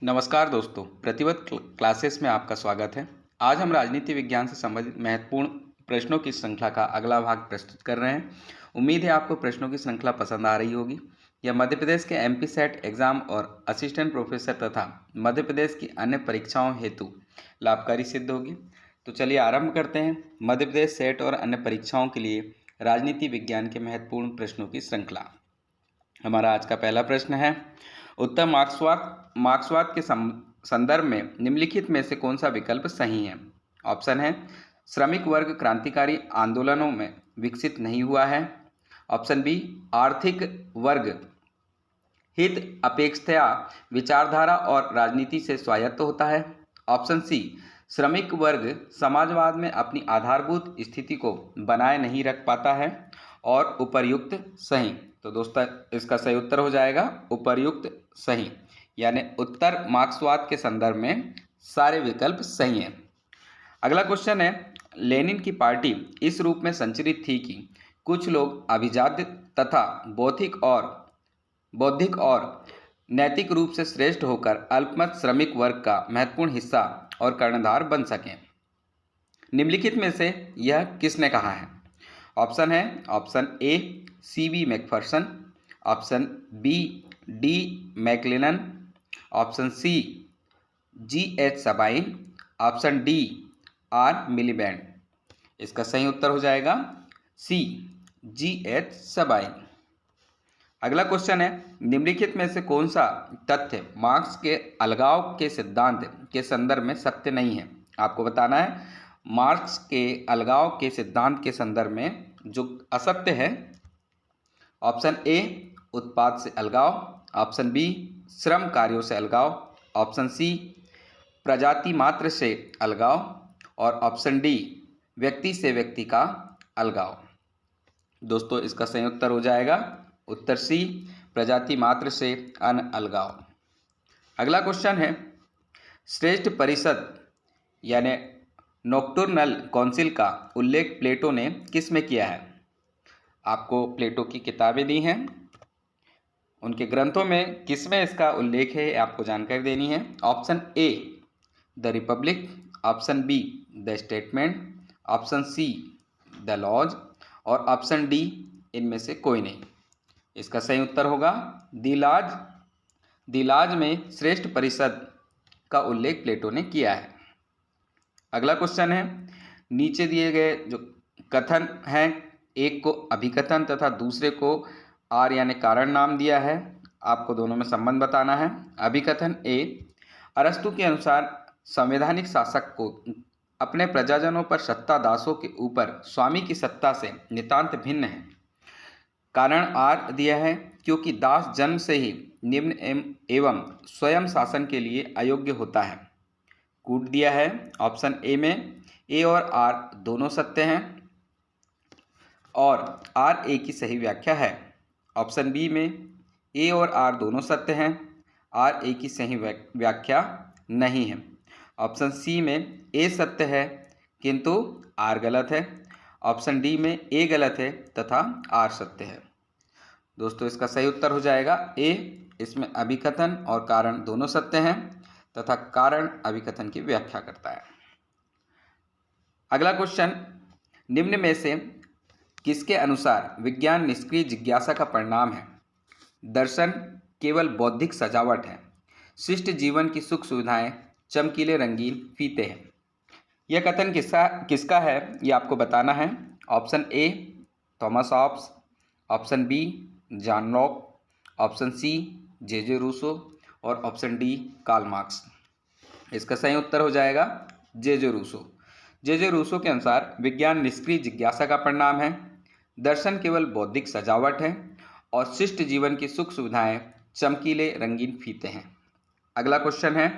नमस्कार दोस्तों, प्रतिवत क्लासेस में आपका स्वागत है। आज हम राजनीति विज्ञान से संबंधित महत्वपूर्ण प्रश्नों की श्रृंखला का अगला भाग प्रस्तुत कर रहे हैं। उम्मीद है आपको प्रश्नों की श्रृंखला पसंद आ रही होगी। यह मध्य प्रदेश के एमपी सेट एग्जाम और असिस्टेंट प्रोफेसर तथा मध्य प्रदेश की अन्य परीक्षाओं हेतु लाभकारी सिद्ध होगी। तो चलिए आरंभ करते हैं मध्य प्रदेश सेट और अन्य परीक्षाओं के लिए राजनीति विज्ञान के महत्वपूर्ण प्रश्नों की श्रृंखला। हमारा आज का पहला प्रश्न है, उत्तर मार्क्सवाद के संदर्भ में निम्नलिखित में से कौन सा विकल्प सही है। ऑप्शन है, श्रमिक वर्ग क्रांतिकारी आंदोलनों में विकसित नहीं हुआ है। ऑप्शन बी, आर्थिक वर्ग हित अपेक्षया विचारधारा और राजनीति से स्वायत्त होता है। ऑप्शन सी, श्रमिक वर्ग समाजवाद में अपनी आधारभूत स्थिति को बनाए नहीं रख पाता है। और उपर्युक्त सही। तो दोस्तों इसका सही उत्तर हो जाएगा उपर्युक्त सही, यानी उत्तर मार्क्सवाद के संदर्भ में सारे विकल्प सही हैं। अगला क्वेश्चन है, लेनिन की पार्टी इस रूप में संचरित थी कि कुछ लोग अभिजात तथा बौद्धिक और नैतिक रूप से श्रेष्ठ होकर अल्पमत श्रमिक वर्ग का महत्वपूर्ण हिस्सा और कर्णधार बन सकें। निम्नलिखित में से यह किसने कहा है। ऑप्शन है, option A C B. Macpherson, option B D McClellan, option C G H. Sabine, option D R Miliband. इसका सही उत्तर हो जाएगा सी जी.एच. सबाइन। अगला क्वेश्चन है, निम्नलिखित में से कौन सा तथ्य मार्क्स के अलगाव के सिद्धांत के संदर्भ में सत्य नहीं है। आपको बताना है मार्क्स के अलगाव के सिद्धांत के संदर्भ में जो असत्य है। ऑप्शन ए, उत्पाद से अलगाव, ऑप्शन बी, श्रम कार्यों से अलगाव, ऑप्शन सी, प्रजाति मात्र से अलगाव और ऑप्शन डी, व्यक्ति से व्यक्ति का अलगाव। दोस्तों इसका सही उत्तर हो जाएगा उत्तर सी, प्रजाति मात्र से अलगाव। अगला क्वेश्चन है, श्रेष्ठ परिषद यानी नॉक्टर्नल काउंसिल का उल्लेख प्लेटो ने किस में किया है। आपको प्लेटो की किताबें दी हैं, उनके ग्रंथों में किस में इसका उल्लेख है आपको जानकारी देनी है। Option A the republic, option B the statement, option C the laws और ऑप्शन डी इनमें से कोई नहीं। इसका सही उत्तर होगा द लॉज में श्रेष्ठ परिषद का उल्लेख प्लेटो ने किया है। अगला क्वेश्चन है, नीचे दिए गए जो कथन हैं, एक को अभिकथन तथा दूसरे को आर यानी कारण नाम दिया है। आपको दोनों में संबंध बताना है। अभिकथन ए, अरस्तु के अनुसार संवैधानिक शासक को अपने प्रजाजनों पर सत्ता दासों के ऊपर स्वामी की सत्ता से नितांत भिन्न है। कारण आर दिया है, क्योंकि दास जन्म से ही निम्न एवं स्वयं शासन के लिए अयोग्य होता है। कूट दिया है। ऑप्शन ए में ए और आर दोनों सत्य हैं और आर ए की सही व्याख्या है। ऑप्शन बी में ए और आर दोनों सत्य हैं, आर ए की सही व्याख्या नहीं है। ऑप्शन सी में ए सत्य है किंतु आर गलत है। ऑप्शन डी में ए गलत है तथा आर सत्य है। दोस्तों इसका सही उत्तर हो जाएगा ए, इसमें अभिकथन और कारण दोनों सत्य हैं तथा कारण अभिकथन की व्याख्या करता है। अगला क्वेश्चन, निम्न में से किसके अनुसार विज्ञान निष्क्रिय जिज्ञासा का परिणाम है। दर्शन केवल बौद्धिक सजावट है, शिष्ट जीवन की सुख सुविधाएं चमकीले रंगीन फीते हैं। यह कथन किसका है ये आपको बताना है। Option A Thomas Hobbes, option B John Locke, option C J Rousseau और ऑप्शन डी कार्ल मार्क्स। इसका सही उत्तर हो जाएगा जे रूसो। जे रूसो के अनुसार विज्ञान निष्क्रिय जिज्ञासा का परिणाम है, दर्शन केवल बौद्धिक सजावट है और शिष्ट जीवन की सुख सुविधाएं चमकीले रंगीन फीते हैं। अगला क्वेश्चन है,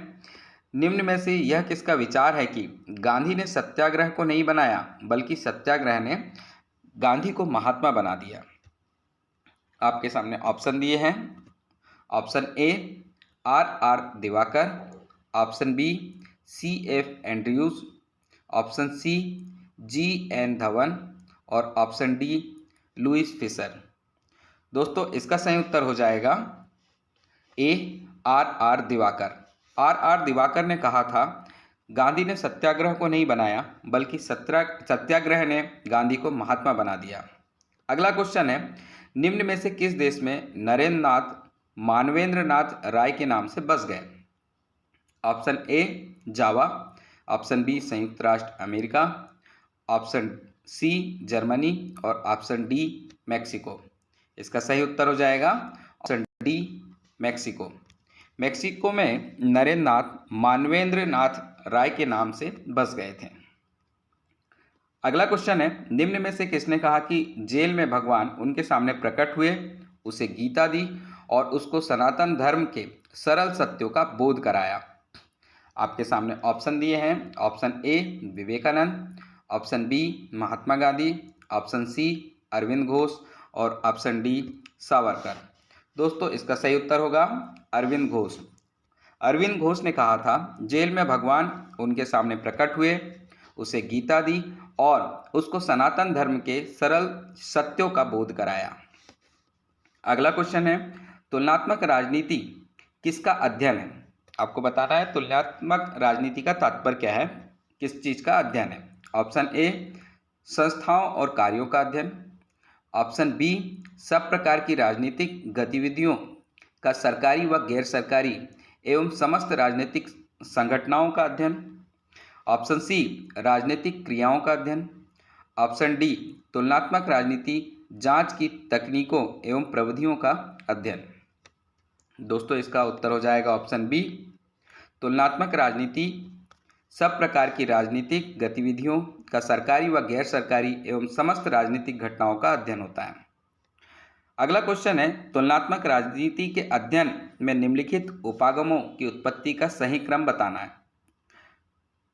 निम्न में से यह किसका विचार है कि गांधी ने सत्याग्रह को नहीं बनाया बल्कि सत्याग्रह ने गांधी को महात्मा बना दिया। आपके सामने ऑप्शन दिए हैं। Option A R Diwakar, option B C.F. Andrews, option C G.N. Dhawan और ऑप्शन डी लुइस फिशर। दोस्तों इसका सही उत्तर हो जाएगा ए आर दिवाकर। R दिवाकर ने कहा था, गांधी ने सत्याग्रह को नहीं बनाया बल्कि सत्याग्रह ने गांधी को महात्मा बना दिया। अगला क्वेश्चन है, निम्न में से किस देश में नरेंद्र नाथ मानवेंद्र नाथ राय के नाम से बस गए? Option A Java, option B संयुक्त राष्ट्र अमेरिका, ऑप्शन सी जर्मनी और ऑप्शन डी मैक्सिको। इसका सही उत्तर हो जाएगा ऑप्शन डी मैक्सिको। मैक्सिको में नरेंद्र नाथ मानवेंद्र नाथ राय के नाम से बस गए थे। अगला क्वेश्चन है, निम्न में से किसने कहा कि जेल में भगवान उनके सामने प्रकट हुए, उसे गीता दी और उसको सनातन धर्म के सरल सत्यों का बोध कराया? आपके सामने ऑप्शन दिए हैं। Option A Vivekananda, option B Mahatma Gandhi, option C Arvind Ghosh और ऑप्शन डी सावरकर। दोस्तों इसका सही उत्तर होगा अरविंद घोष। अरविंद घोष ने कहा था, जेल में भगवान उनके सामने प्रकट हुए, उसे गीता दी और उसको सनातन धर्म के सरल सत्यों का बोध कराया। अगला क्वेश्चन है, तुलनात्मक राजनीति किसका अध्ययन है? आपको बताना है तुलनात्मक राजनीति का तात्पर्य क्या है, किस चीज का अध्ययन है। ऑप्शन ए संस्थाओं और कार्यों का अध्ययन, ऑप्शन बी सब प्रकार की राजनीतिक गतिविधियों का सरकारी व गैर सरकारी एवं समस्त राजनीतिक संगठनों का अध्ययन, ऑप्शन सी राजनीतिक क्रियाओं का अध्ययन, ऑप्शन डी तुलनात्मक राजनीति जांच की तकनीकों एवं प्रविधियों का अध्ययन। दोस्तों इसका उत्तर हो जाएगा ऑप्शन बी, तुलनात्मक राजनीति सब प्रकार की राजनीतिक गतिविधियों का सरकारी व गैर सरकारी एवं समस्त राजनीतिक घटनाओं का अध्ययन होता है। अगला क्वेश्चन है, तुलनात्मक राजनीति के अध्ययन में निम्नलिखित उपागमों की उत्पत्ति का सही क्रम बताना है।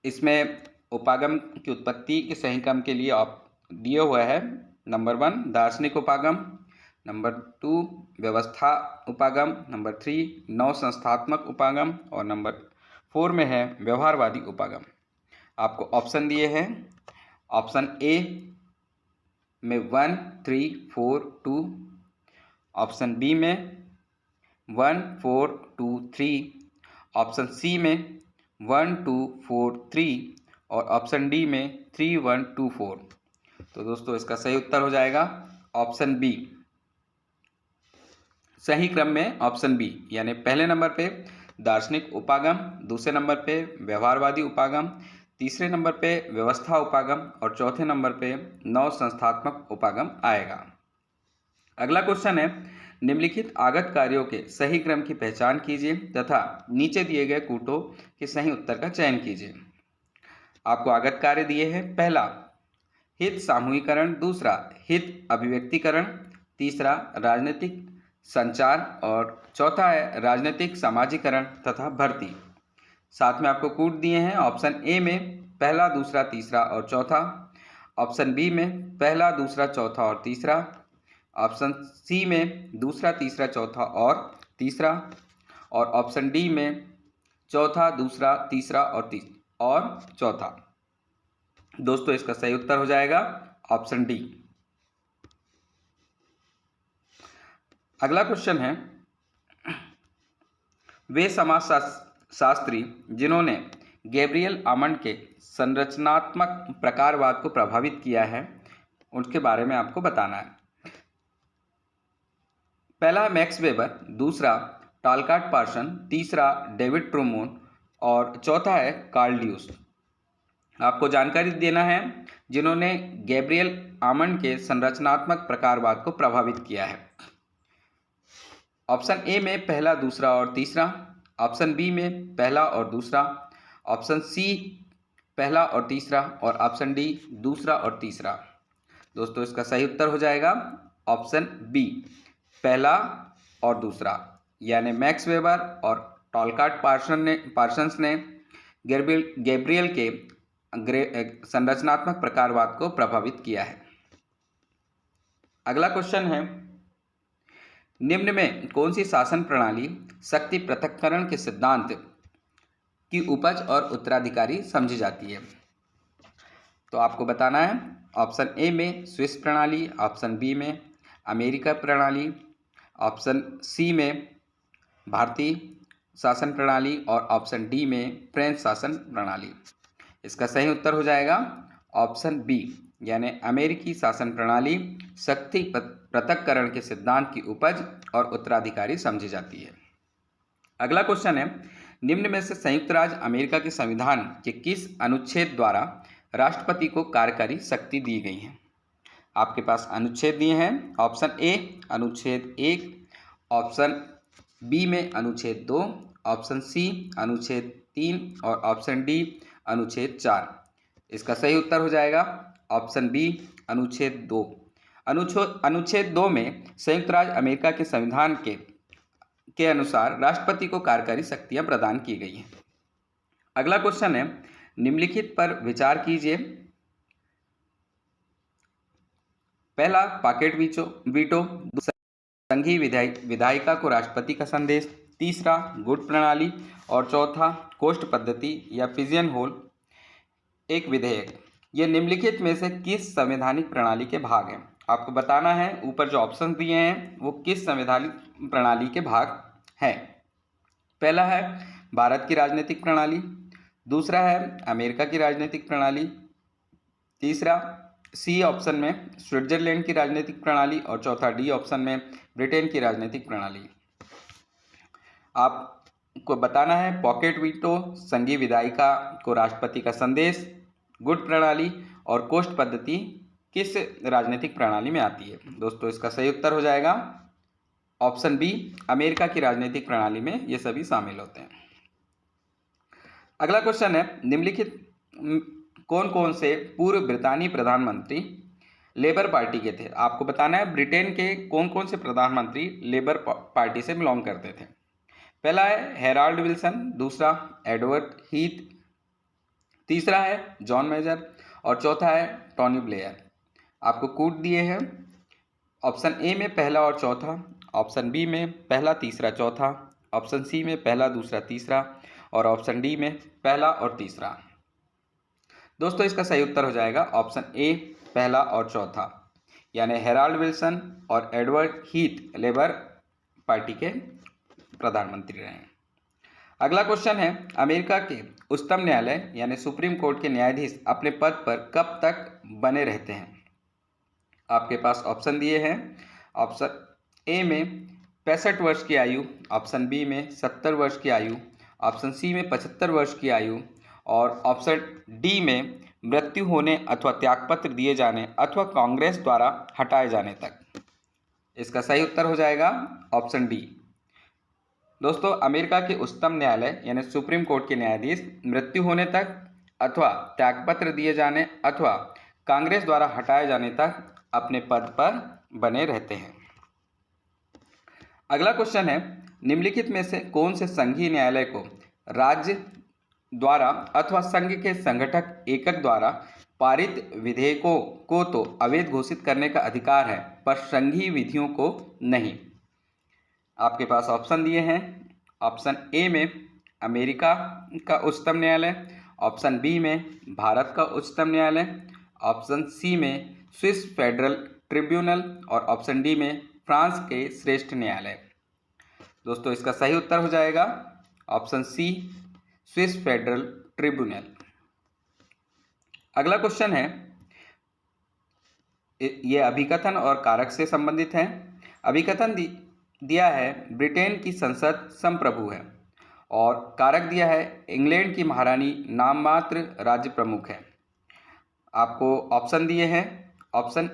इसमें उपागम की उत्पत्ति के सही क्रम के लिए आप दिए हुए है, नंबर 1 दार्शनिक उपागम, नंबर 2 व्यवस्था उपागम, नंबर 3 नव संस्थात्मक उपागम और नंबर 4 में है व्यवहारवादी उपागम। आपको ऑप्शन दिए हैं, ऑप्शन ए में 1 3 4 2, ऑप्शन बी में 1 4 2 3, ऑप्शन सी में 1 2 4 3 और ऑप्शन डी में 3 1 2 4। तो दोस्तों इसका सही उत्तर हो जाएगा ऑप्शन बी। सही क्रम में ऑप्शन बी, यानी पहले नंबर पे दार्शनिक उपागम, दूसरे नंबर पे व्यवहारवादी उपागम, तीसरे नंबर पे व्यवस्था उपागम और चौथे नंबर पे नव संस्थात्मक उपागम आएगा। अगला क्वेश्चन है, निम्नलिखित आगत कार्यों के सही क्रम की पहचान कीजिए तथा नीचे दिए गए कूटों के सही उत्तर का चयन कीजिए। आपको आगत कार्य दिए हैं, पहला हित सामूहिकरण, दूसरा हित अभिव्यक्तिकरण, तीसरा राजनीतिक संचार और चौथा है राजनीतिक समाजीकरण तथा भर्ती। साथ में आपको कूट दिए हैं, ऑप्शन ए में पहला दूसरा तीसरा और चौथा, ऑप्शन बी में पहला दूसरा चौथा और तीसरा, ऑप्शन सी में दूसरा तीसरा चौथा और तीसरा और ऑप्शन डी में चौथा दूसरा तीसरा और चौथा। दोस्तों इसका सही उत्तर हो जाएगा ऑप्शन डी। अगला क्वेश्चन है, वे समाजशास्त्री जिन्होंने गैब्रियल आमंड के संरचनात्मक प्रकारवाद को प्रभावित किया है उनके बारे में आपको बताना है। पहला मैक्स वेबर, दूसरा टालकाट पार्सन, तीसरा डेविड ट्रूमोन और चौथा है कार्ल ड्यूस। आपको जानकारी देना है जिन्होंने गैब्रियल आमंड के संरचनात्मक प्रकारवाद को प्रभावित किया है। ऑप्शन ए में पहला दूसरा और तीसरा, ऑप्शन बी में पहला और दूसरा, ऑप्शन सी पहला और तीसरा और ऑप्शन डी दूसरा और तीसरा। दोस्तों इसका सही उत्तर हो जाएगा ऑप्शन बी, पहला और दूसरा, यानी मैक्स वेबर और टालकाट पार्सन्स ने गैब्रियल के संरचनात्मक प्रकारवाद को प्रभावित किया है। अगला क्वेश्चन है, निम्न में कौन सी शासन प्रणाली शक्ति पृथक्करण के सिद्धांत की उपज और उत्तराधिकारी समझी जाती है? तो आपको बताना है, ऑप्शन ए में स्विस प्रणाली, ऑप्शन बी में अमेरिका प्रणाली, ऑप्शन सी में भारतीय शासन प्रणाली और ऑप्शन डी में फ्रेंच शासन प्रणाली। इसका सही उत्तर हो जाएगा ऑप्शन बी, यानी अमेरिकी शासन प्रणाली शक्ति पृथक्करण के सिद्धांत की उपज और उत्तराधिकारी समझी जाती है। अगला क्वेश्चन है, निम्न में से संयुक्त राज्य अमेरिका के संविधान के किस अनुच्छेद द्वारा राष्ट्रपति को कार्यकारी शक्ति दी गई है? आपके पास अनुच्छेद दिए हैं। ऑप्शन ए अनुच्छेद 1, ऑप्शन बी में अनुच्छेद 2, ऑप्शन सी अनुच्छेद 3 और ऑप्शन डी अनुच्छेद 4। इसका सही उत्तर हो जाएगा ऑप्शन बी अनुच्छेद 2। अनुच्छेद 2 में संयुक्त राज्य अमेरिका के संविधान के अनुसार राष्ट्रपति को कार्यकारी शक्तियां प्रदान की गई हैं। अगला क्वेश्चन है, निम्नलिखित पर विचार कीजिए। पहला पॉकेट वीटो, संघीय विधायिका को राष्ट्रपति का संदेश, तीसरा गुट प्रणाली और चौथा कोष्ठ पद्धति या पिजियन होल एक विधेयक। ये निम्नलिखित में से किस संवैधानिक प्रणाली के भाग हैं? आपको बताना है ऊपर जो ऑप्शन दिए हैं वो किस संवैधानिक प्रणाली के भाग हैं। पहला है भारत की राजनीतिक प्रणाली, दूसरा है अमेरिका की राजनीतिक प्रणाली, तीसरा सी ऑप्शन में स्विट्जरलैंड की राजनीतिक प्रणाली और चौथा डी ऑप्शन में ब्रिटेन की राजनीतिक प्रणाली। आपको बताना है पॉकेट वीटो, संघीय विधायिका को राष्ट्रपति का संदेश, गुट प्रणाली और कोष्ठ पद्धति किस राजनीतिक प्रणाली में आती है? दोस्तों इसका सही उत्तर हो जाएगा ऑप्शन बी, अमेरिका की राजनीतिक प्रणाली में ये सभी शामिल होते हैं। अगला क्वेश्चन है, निम्नलिखित कौन कौन से पूर्व ब्रितानी प्रधानमंत्री लेबर पार्टी के थे? आपको बताना है ब्रिटेन के कौन कौन से प्रधानमंत्री लेबर पार्टी से बिलोंग करते थे। पहला है हेराल्ड विल्सन, दूसरा एडवर्ड हीथ, तीसरा है जॉन मेजर और चौथा है टोनी ब्लेयर। आपको कूट दिए हैं। ऑप्शन ए में पहला और चौथा, ऑप्शन बी में पहला तीसरा चौथा, ऑप्शन सी में पहला दूसरा तीसरा और ऑप्शन डी में पहला और तीसरा। दोस्तों इसका सही उत्तर हो जाएगा ऑप्शन ए पहला और चौथा, यानी हेराल्ड विल्सन और एडवर्ड हीथ लेबर पार्टी के प्रधानमंत्री रहे। अगला क्वेश्चन है, अमेरिका के उच्चतम न्यायालय यानी सुप्रीम कोर्ट के न्यायाधीश अपने पद पर कब तक बने रहते हैं? आपके पास ऑप्शन दिए हैं। ऑप्शन ए में 65 वर्ष की आयु, ऑप्शन बी में 70 वर्ष की आयु, ऑप्शन सी में 75 वर्ष की आयु और ऑप्शन डी में मृत्यु होने अथवा त्यागपत्र दिए जाने अथवा कांग्रेस द्वारा हटाए जाने तक। इसका सही उत्तर हो जाएगा ऑप्शन डी। दोस्तों अमेरिका के उच्चतम न्यायालय यानी सुप्रीम कोर्ट के न्यायाधीश मृत्यु होने तक अथवा त्यागपत्र दिए जाने अथवा कांग्रेस द्वारा हटाए जाने तक अपने पद पर बने रहते हैं। अगला क्वेश्चन है, निम्नलिखित में से कौन से संघीय न्यायालय को राज्य द्वारा अथवा संघ के संगठक एकक द्वारा पारित विधेयकों को तो अवैध घोषित करने का अधिकार है पर संघीय विधियों को नहीं? आपके पास ऑप्शन दिए हैं। ऑप्शन ए में अमेरिका का उच्चतम न्यायालय, ऑप्शन बी में भारत का उच्चतम न्यायालय, ऑप्शन सी में स्विस फेडरल ट्रिब्यूनल और ऑप्शन डी में फ्रांस के श्रेष्ठ न्यायालय। दोस्तों इसका सही उत्तर हो जाएगा option C Swiss federal tribunal. अगला क्वेश्चन है, ये अभिकथन और कारक से संबंधित है। अभिकथन दिया है ब्रिटेन की संसद संप्रभु है और कारक दिया है इंग्लैंड की महारानी नाम मात्र राज्य प्रमुख है। आपको ऑप्शन दिए हैं। ऑप्शन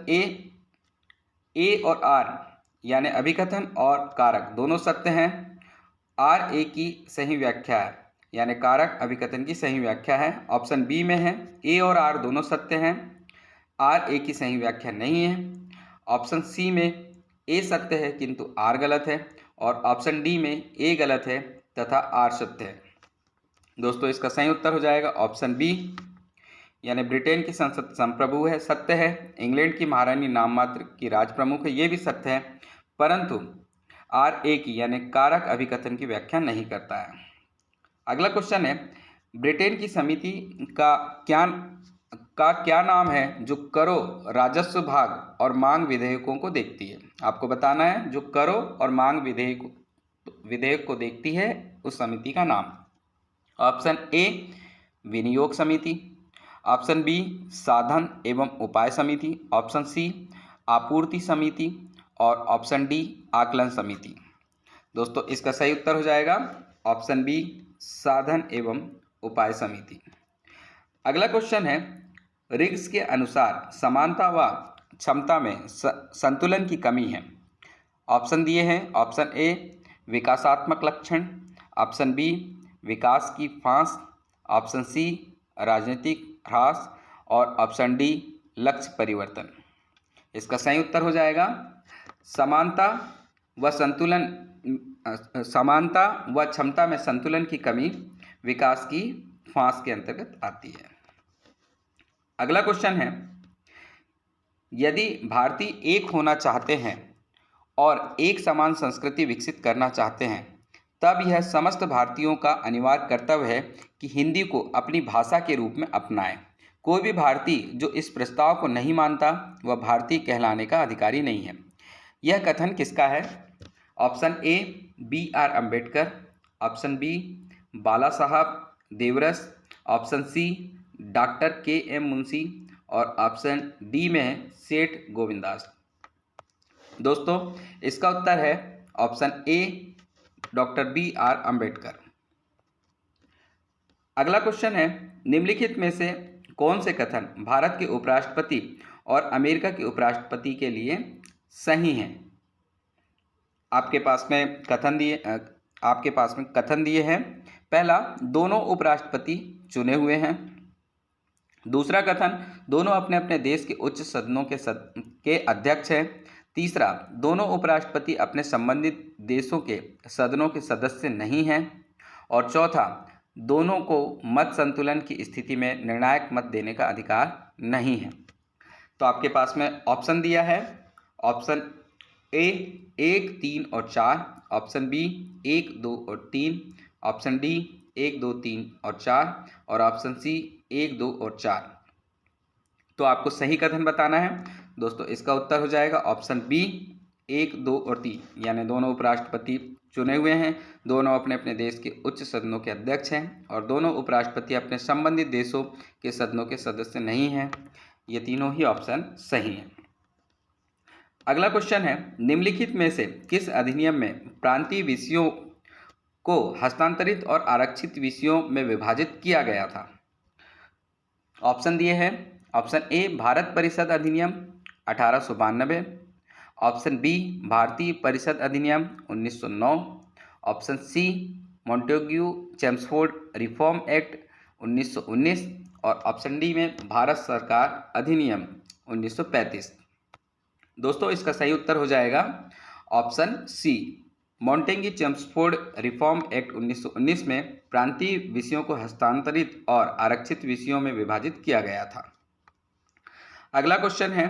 ए और आर यानी अभिकथन और कारक दोनों सत्य हैं। आर ए की सही व्याख्या है यानी कारक अभिकथन की सही व्याख्या है। ऑप्शन बी में है ए और आर दोनों सत्य हैं, आर ए की सही व्याख्या नहीं है। ऑप्शन सी में ए सत्य है किंतु आर गलत है और ऑप्शन डी में ए गलत है तथा आर सत्य है। दोस्तों इसका सही उत्तर हो जाएगा ऑप्शन बी यानी ब्रिटेन की संसद संप्रभु है, सत्य है। इंग्लैंड की महारानी नाम मात्र की राज प्रमुख है, ये भी सत्य है, परंतु आर ए की यानी कारक अभिकथन की व्याख्या नहीं करता है। अगला क्वेश्चन है, ब्रिटेन की समिति का क्या नाम है जो करों, राजस्व भाग और मांग विधेयकों को देखती है? आपको बताना है जो करों और मांग विधेयक को देखती है उस समिति का नाम। ऑप्शन ए विनियोग समिति, ऑप्शन बी साधन एवं उपाय समिति, ऑप्शन सी आपूर्ति समिति और ऑप्शन डी आकलन समिति। दोस्तों इसका सही उत्तर हो जाएगा ऑप्शन बी साधन एवं उपाय समिति। अगला क्वेश्चन है, रिग्स के अनुसार समानता व क्षमता में संतुलन की कमी है। ऑप्शन दिए हैं, ऑप्शन ए विकासात्मक लक्षण, ऑप्शन बी विकास की फांस, ऑप्शन सी राजनीतिक ह्रास और ऑप्शन डी लक्ष्य परिवर्तन। इसका सही उत्तर हो जाएगा समानता व क्षमता में संतुलन की कमी विकास की फांस के अंतर्गत आती है। अगला क्वेश्चन है, यदि भारतीय एक होना चाहते हैं और एक समान संस्कृति विकसित करना चाहते हैं, तब यह समस्त भारतीयों का अनिवार्य कर्तव्य है कि हिंदी को अपनी भाषा के रूप में अपनाएं। कोई भी भारतीय जो इस प्रस्ताव को नहीं मानता वह भारतीय कहलाने का अधिकारी नहीं है। यह कथन किसका है? Option A B.R. Ambedkar, option B Bala Saheb Deoras, option C doctor K.M. Munshi और ऑप्शन डी में है सेठ गोविंदास। दोस्तों इसका उत्तर है ऑप्शन ए डॉक्टर B.R. अम्बेडकर। अगला क्वेश्चन है, निम्नलिखित में से कौन से कथन भारत के उपराष्ट्रपति और अमेरिका के उपराष्ट्रपति के लिए सही हैं? आपके पास में कथन दिए हैं। पहला, दोनों उपराष्ट्रपति चुने हुए हैं। दूसरा कथन, दोनों अपने अपने देश के उच्च सदनों के अध्यक्ष हैं। तीसरा, दोनों उपराष्ट्रपति अपने संबंधित देशों के सदनों के सदस्य नहीं हैं। और चौथा, दोनों को मत संतुलन की स्थिति में निर्णायक मत देने का अधिकार नहीं है। तो आपके पास में ऑप्शन दिया है, ऑप्शन ए 1, 3 और 4, ऑप्शन बी 1, 2 और 3, ऑप्शन डी 1, 2, 3 और 4 और ऑप्शन सी 1, 2 और 4। तो आपको सही कथन बताना है। दोस्तों इसका उत्तर हो जाएगा ऑप्शन बी 1, 2 और 3, यानी दोनों उपराष्ट्रपति चुने हुए हैं, दोनों अपने अपने देश के उच्च सदनों के अध्यक्ष हैं और दोनों उपराष्ट्रपति अपने संबंधित देशों के सदनों के सदस्य नहीं हैं। ये तीनों ही ऑप्शन सही हैं। अगला क्वेश्चन है, निम्नलिखित में से किस अधिनियम में प्रांतीय विषयों को हस्तांतरित और आरक्षित विषयों में विभाजित किया गया था? ऑप्शन दिए हैं, ऑप्शन ए भारत परिषद अधिनियम 1892, ऑप्शन बी भारतीय परिषद अधिनियम 1909, option C Montagu Chelmsford reform act 1919 और ऑप्शन डी में भारत सरकार अधिनियम 1935। दोस्तों इसका सही उत्तर हो जाएगा option C Montagu Chelmsford reform act 1919 में प्रांतीय विषयों को हस्तांतरित और आरक्षित विषयों में विभाजित किया गया था। अगला क्वेश्चन है,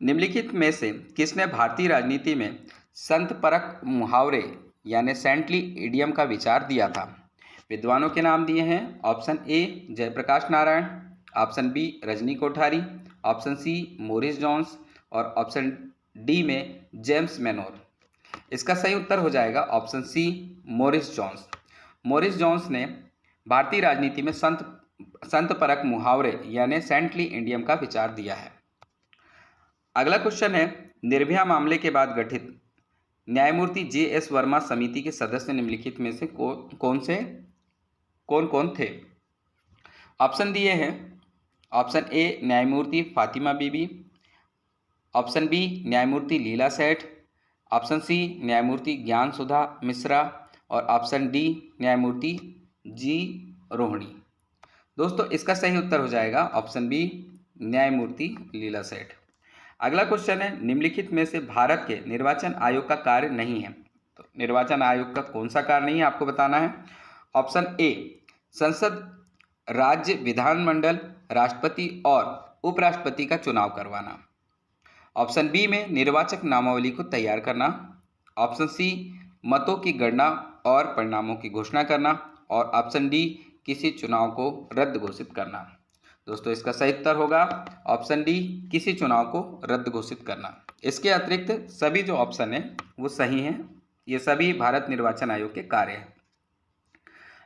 निम्नलिखित में से किसने भारतीय राजनीति में संतपरक मुहावरे यानी सेंटली इडियम का विचार दिया था? विद्वानों के नाम दिए हैं। Option A Jayaprakash Narayan, option B Rajni Kothari, option C Morris Jones और ऑप्शन डी में जेम्स मेनोर। इसका सही उत्तर हो जाएगा option C Morris Jones. Morris Jones ने भारतीय राजनीति में संतपरक मुहावरे यानी सेंटली इडियम का विचार दिया है। अगला क्वेश्चन है, निर्भया मामले के बाद गठित न्यायमूर्ति J.S. वर्मा समिति के सदस्य निम्नलिखित में से कौन कौन थे? ऑप्शन दिए हैं, ऑप्शन ए न्यायमूर्ति फातिमा बीबी, ऑप्शन बी न्यायमूर्ति लीला सेठ, ऑप्शन सी न्यायमूर्ति ज्ञान सुधा मिश्रा और ऑप्शन डी न्यायमूर्ति जी रोहिणी। दोस्तों इसका सही उत्तर हो जाएगा ऑप्शन बी न्यायमूर्ति लीला सेठ। अगला क्वेश्चन है, निम्नलिखित में से भारत के निर्वाचन आयोग का कार्य नहीं है। तो निर्वाचन आयोग का कौन सा कार्य नहीं है आपको बताना है। ऑप्शन ए संसद, राज्य विधानमंडल, राष्ट्रपति और उपराष्ट्रपति का चुनाव करवाना। ऑप्शन बी में निर्वाचक नामावली को तैयार करना। ऑप्शन सी मतों की गणना और परिणामों की घोषणा करना और ऑप्शन डी किसी चुनाव को रद्द घोषित करना। दोस्तों इसका सही उत्तर होगा ऑप्शन डी किसी चुनाव को रद्द घोषित करना। इसके अतिरिक्त सभी जो ऑप्शन है वो सही हैं। ये सभी भारत निर्वाचन आयोग के कार्य हैं।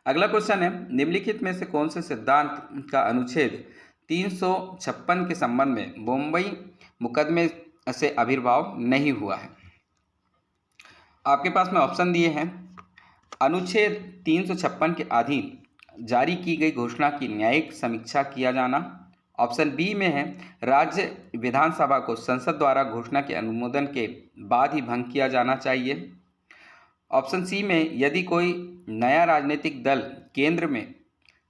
अगला क्वेश्चन है, निम्नलिखित में से कौन से सिद्धांत का अनुच्छेद 356 के संबंध में मुंबई मुकदमे से आविर्भाव नहीं हुआ है? आपके पास में ऑप्शन दिए हैं। अनुच्छेद 356 के अधीन जारी की गई घोषणा की न्यायिक समीक्षा किया जाना। ऑप्शन बी में है, राज्य विधानसभा को संसद द्वारा घोषणा के अनुमोदन के बाद ही भंग किया जाना चाहिए। ऑप्शन सी में, यदि कोई नया राजनीतिक दल केंद्र में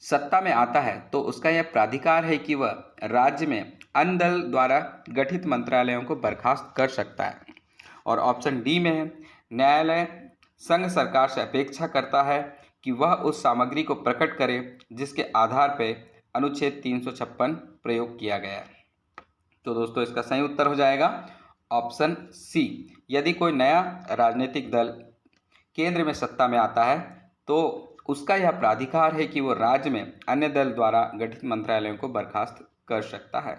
सत्ता में आता है तो उसका यह प्राधिकार है कि वह राज्य में अन्य दल द्वारा गठित मंत्रालयों को बर्खास्त कर सकता है। और ऑप्शन डी में है, न्यायालय संघ सरकार से अपेक्षा करता है कि वह उस सामग्री को प्रकट करे जिसके आधार पर अनुच्छेद 356 प्रयोग किया गया है। तो दोस्तों इसका सही उत्तर हो जाएगा ऑप्शन सी। यदि कोई नया राजनीतिक दल केंद्र में सत्ता में आता है तो उसका यह प्राधिकार है कि वो राज्य में अन्य दल द्वारा गठित मंत्रालयों को बर्खास्त कर सकता है।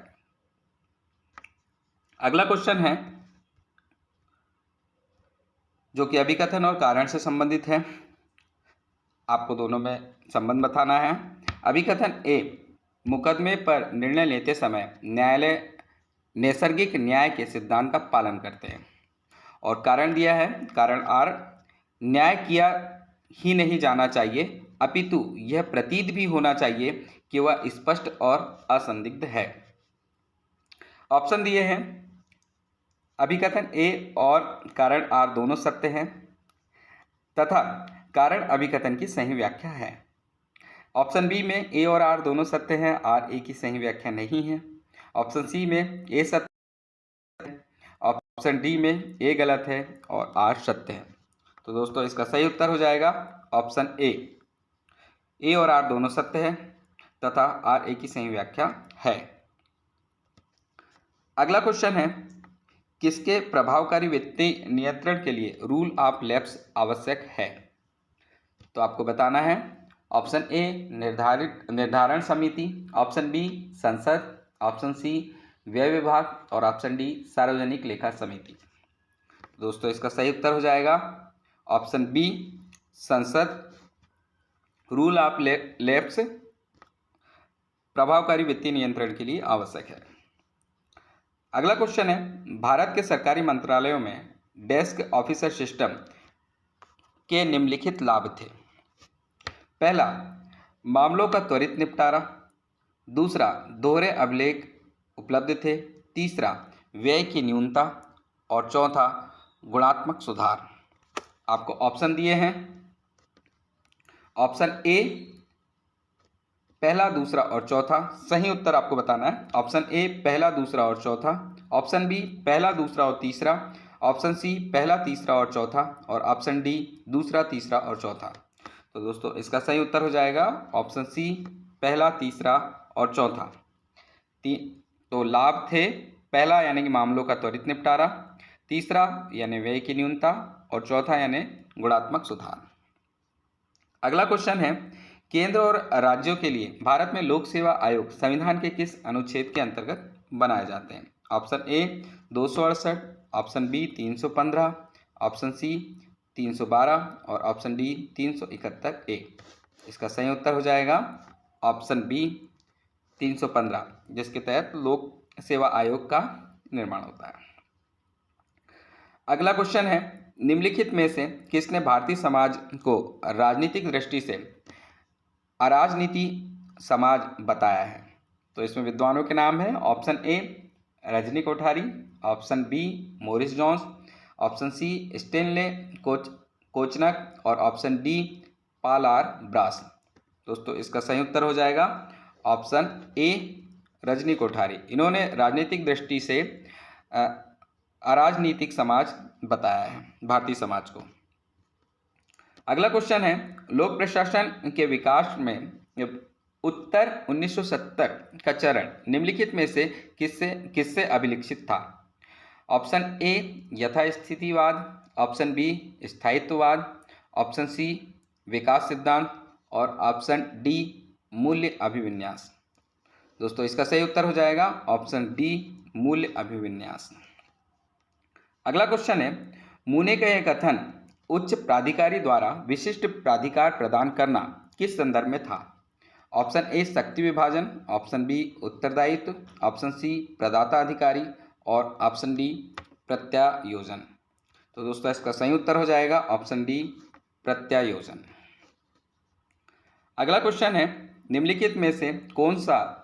अगला क्वेश्चन है जो कि अभिकथन और कारण से संबंधित है। आपको दोनों में संबंध बताना है। अभिकथन ए, मुकदमे पर निर्णय लेते समय न्यायालय नैसर्गिक न्याय के सिद्धांत का पालन करते हैं। और कारण दिया है, कारण आर, न्याय किया ही नहीं जाना चाहिए अपितु यह प्रतीत भी होना चाहिए कि वह स्पष्ट और असंदिग्ध है। ऑप्शन दिए हैं, अभिकथन ए और कारण आर दोनों सत्य हैं तथा कारण अभिकथन की सही व्याख्या है। ऑप्शन बी में ए और आर दोनों सत्य हैं, आर ए की सही व्याख्या नहीं है। ऑप्शन सी में ए सत्य है, ऑप्शन डी में ए गलत है और आर सत्य है। तो दोस्तों इसका सही उत्तर हो जाएगा ऑप्शन ए और आर दोनों सत्य है तथा आर ए की सही व्याख्या है। अगला क्वेश्चन है, किसके प्रभावकारी वित्तीय नियंत्रण के लिए रूल ऑफ लैप्स आवश्यक है? तो आपको बताना है। ऑप्शन ए, निर्धारण समिति, ऑप्शन बी संसद, ऑप्शन सी व्यय विभाग और ऑप्शन डी सार्वजनिक लेखा समिति। दोस्तों इसका सही उत्तर हो जाएगा ऑप्शन बी संसद। रूल ऑफ लैप्स प्रभावकारी वित्तीय नियंत्रण के लिए आवश्यक है। अगला क्वेश्चन है, भारत के सरकारी मंत्रालयों में डेस्क ऑफिसर सिस्टम के निम्नलिखित लाभ थे। पहला, मामलों का त्वरित निपटारा। दूसरा, दोहरे अभिलेख उपलब्ध थे। तीसरा, व्यय की न्यूनता। और चौथा, गुणात्मक सुधार। आपको ऑप्शन दिए हैं। ऑप्शन ए पहला, दूसरा और चौथा। सही उत्तर आपको बताना है। ऑप्शन ए पहला, दूसरा और चौथा। ऑप्शन बी पहला, दूसरा और तीसरा। ऑप्शन सी पहला, तीसरा और चौथा। और ऑप्शन डी दूसरा, तीसरा और चौथा। तो दोस्तों इसका सही उत्तर हो जाएगा ऑप्शन सी पहला, तीसरा और चौथा। तो लाभ थे, पहला यानी कि मामलों का त्वरित निपटारा, तीसरा यानी व्यय की न्यूनता और चौथा यानी गुणात्मक सुधार। अगला क्वेश्चन है, केंद्र और राज्यों के लिए भारत में लोक सेवा आयोग संविधान के किस अनुच्छेद के अंतर्गत बनाए जाते हैं? Option A 268, option B 315, option C 312 और ऑप्शन डी 371 ए। इसका सही उत्तर हो जाएगा ऑप्शन बी 315, जिसके तहत लोक सेवा आयोग का निर्माण होता है। अगला क्वेश्चन है, निम्नलिखित में से किसने भारतीय समाज को राजनीतिक दृष्टि से अराजनीति समाज बताया है? तो इसमें विद्वानों के नाम है। Option A Rajni Kothari, option B Morris Jones, option C Stanley Kochanek और option D Paul R Brass. दोस्तों इसका सही उत्तर हो जाएगा ऑप्शन ए रजनी कोठारी। इन्होंने राजनीतिक दृष्टि से अराजनीतिक समाज बताया है भारतीय समाज को। अगला क्वेश्चन है, लोक प्रशासन के विकास में उत्तर 1970 का चरण निम्नलिखित में से किससे अभिलिखित था? ऑप्शन ए यथास्थितिवाद, ऑप्शन बी स्थायित्ववाद, ऑप्शन सी विकास सिद्धांत और ऑप्शन डी मूल्य अभिविन्यास। दोस्तों इसका सही उत्तर हो जाएगा ऑप्शन डी मूल्य अभिविन्यास। अगला क्वेश्चन है, मूने का यह कथन उच्च प्राधिकारी द्वारा विशिष्ट प्राधिकार प्रदान करना किस संदर्भ में था? ऑप्शन ए शक्ति विभाजन, ऑप्शन बी उत्तरदायित्व, ऑप्शन सी प्रदाता अधिकारी और ऑप्शन डी प्रत्यायोजन। तो दोस्तों इसका सही उत्तर हो जाएगा ऑप्शन डी प्रत्यायोजन। अगला क्वेश्चन है, निम्नलिखित में से कौन सा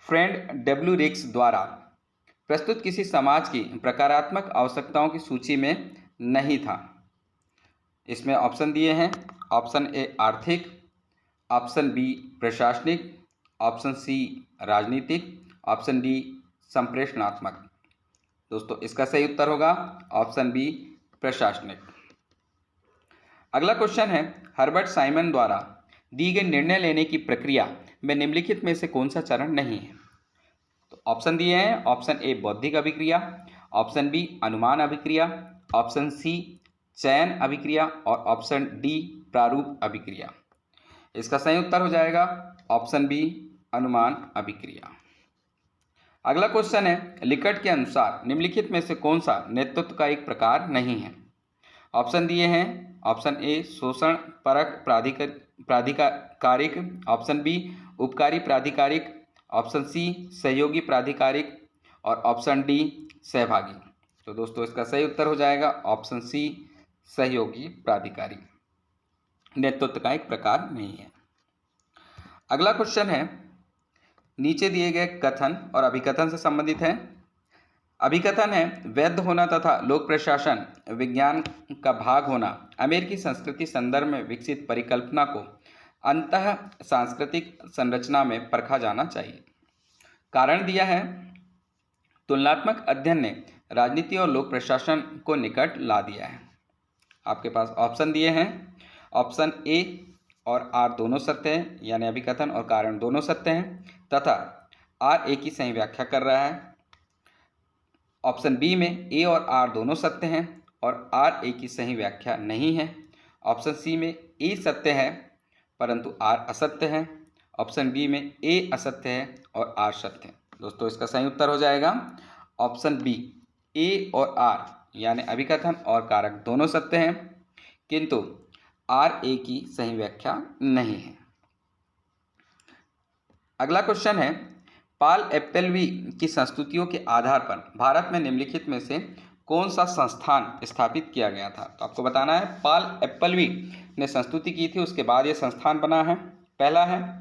फ्रेंड डब्ल्यू रिक्स द्वारा प्रस्तुत किसी समाज की प्रकारात्मक आवश्यकताओं की सूची में नहीं था? इसमें ऑप्शन दिए हैं, ऑप्शन ए आर्थिक, ऑप्शन बी प्रशासनिक, ऑप्शन सी राजनीतिक, ऑप्शन डी संप्रेषणात्मक। दोस्तों इसका सही उत्तर होगा ऑप्शन बी प्रशासनिक। अगला क्वेश्चन है, हर्बर्ट साइमन द्वारा दी गई निर्णय लेने की प्रक्रिया में निम्नलिखित में से कौन सा चरण नहीं है? तो ऑप्शन दिए हैं, ऑप्शन ए बौद्धिक अभिक्रिया, ऑप्शन बी अनुमान अभिक्रिया, ऑप्शन सी चयन अभिक्रिया और ऑप्शन डी प्रारूप अभिक्रिया। इसका सही उत्तर हो जाएगा ऑप्शन बी अनुमान अभिक्रिया। अगला क्वेश्चन है, लिकट के अनुसार निम्नलिखित में से कौन सा नेतृत्व का एक प्रकार नहीं है? ऑप्शन दिए हैं, ऑप्शन ए शोषण परक प्राधिकारिक, ऑप्शन बी उपकारी प्राधिकारिक, ऑप्शन सी सहयोगी प्राधिकारिक और ऑप्शन डी सहभागी। तो दोस्तों इसका सही उत्तर हो जाएगा ऑप्शन सी सहयोगी प्राधिकारिक, नेतृत्व का एक प्रकार नहीं है। अगला क्वेश्चन है, नीचे दिए गए कथन और अभिकथन से संबंधित है। अभिकथन है, वैध होना तथा लोक प्रशासन विज्ञान का भाग होना अमेरिकी संस्कृति संदर्भ में विकसित परिकल्पना को अंतः सांस्कृतिक संरचना में परखा जाना चाहिए। कारण दिया है, तुलनात्मक अध्ययन ने राजनीति और लोक प्रशासन को निकट ला दिया है। आपके पास ऑप्शन दिए हैं, ऑप्शन ए और आर दोनों सत्य हैं, यानी अभिकथन और कारण दोनों सत्य हैं, तथा आर ए की सही व्याख्या कर रहा है। ऑप्शन बी में ए और आर दोनों सत्य हैं और आर ए की सही व्याख्या नहीं है। ऑप्शन सी में ए सत्य है परंतु आर असत्य है। ऑप्शन बी में ए असत्य है और आर सत्य है। दोस्तों इसका सही उत्तर हो जाएगा ऑप्शन बी, ए और आर यानी अभिकथन और कारक दोनों सत्य हैं किंतु आर ए की सही व्याख्या नहीं है। अगला क्वेश्चन है, पॉल एप्पलवी की संस्तुतियों के आधार पर भारत में निम्नलिखित में से कौन सा संस्थान स्थापित किया गया था? तो आपको बताना है, पॉल एप्पलवी ने संस्तुति की थी, उसके बाद ये संस्थान बना है। पहला है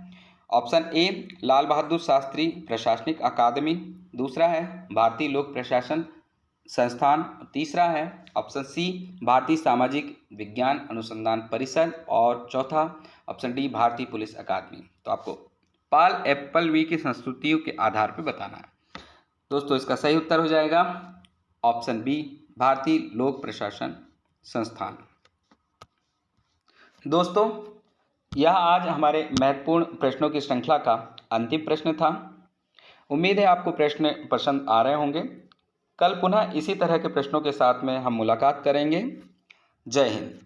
ऑप्शन ए लाल बहादुर शास्त्री प्रशासनिक अकादमी, दूसरा है भारतीय लोक प्रशासन संस्थान, तीसरा है ऑप्शन सी भारतीय सामाजिक विज्ञान अनुसंधान परिषद और चौथा ऑप्शन डी भारतीय पुलिस अकादमी। तो आपको पॉल एप्पलवी की संस्तुतियों के आधार पर बताना है। दोस्तों इसका सही उत्तर हो जाएगा ऑप्शन बी भारतीय लोक प्रशासन संस्थान। दोस्तों यह आज हमारे महत्वपूर्ण प्रश्नों की श्रृंखला का अंतिम प्रश्न था। उम्मीद है आपको प्रश्न पसंद आ रहे होंगे। कल पुनः इसी तरह के प्रश्नों के साथ में हम मुलाकात करेंगे। जय हिंद।